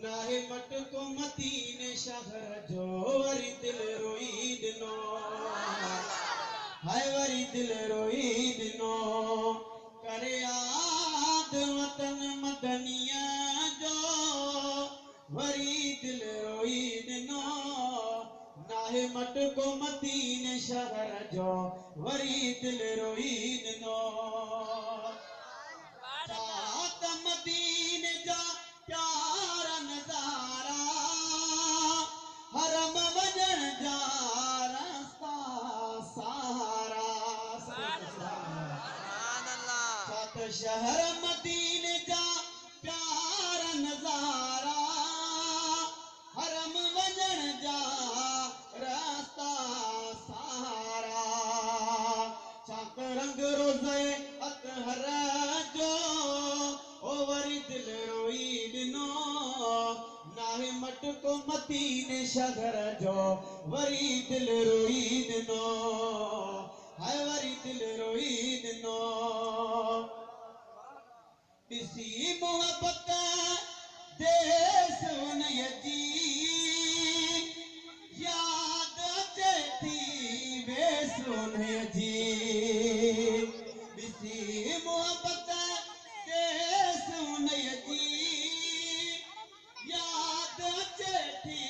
नाहे मटको मदीने शहर जो वरी दिल रोई दिनो हाय वरी दिल रोई दिनो करे याद वतन मदनिया जो वरी दिल रोई दिनो नाहे मटको मदीने शहर जो वरी दिल रोई दिनो सात मदीने जा प्यारा नजारा हरम वजन जा रास्ता सहारा सात शहर मदीने जा प्यारा नजारा हरम वजन जा रास्ता सहारा चाक रंग रोज़े अतहर जो ओ वरी दिल रोई दिनो नाहे मटको मदीने शहर जो वरी दिल रोई दिनो हाय वरी दिल रोई दिनो ॾिसी मोहब्बत देस उन्हीअ जी याद अचे थी वेस उन्हीअ जी ॾिसी मोहब्बत देस उन्हीअ जी याद अचे थी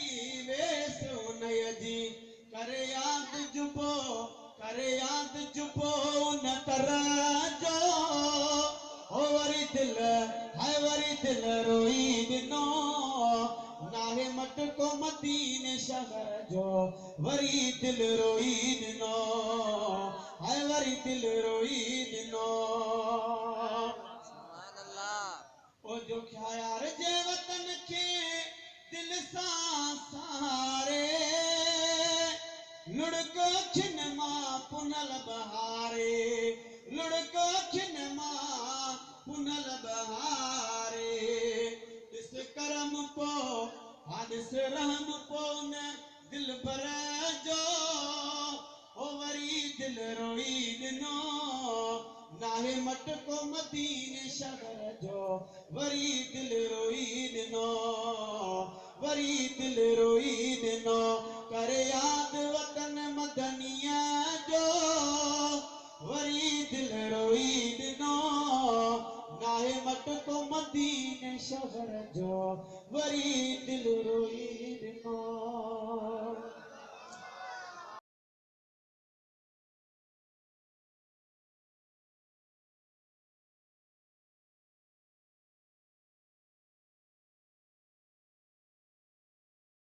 वेस उन्हीअ जी करे याद जुबो उन तरह जो ओ वरी दिल हाय वरी दिल रोई दिनो नाहे मटको मदीने शहर जो वरी दिल रोई दिनो हाय वरी दिल रोई दिनो ओ जो ख्यार जे वतन के दिल सां सहारे लुढ़को खिन मां पुनल बहारे लुढ़को खिन मां पुनल बहारे ॾिस करम पो ॾिस रहम पो न दिल भर जो ओ वरी दिल रोई दिनो नाहे मटको मदीने शहर जो वरी दिल रोई दिनो वरी दिल रोई दिनो करे याद वतन मदनिया जो वरी दिल रोई दिनो नाहे मटको मदीने शहर जो वरी दिल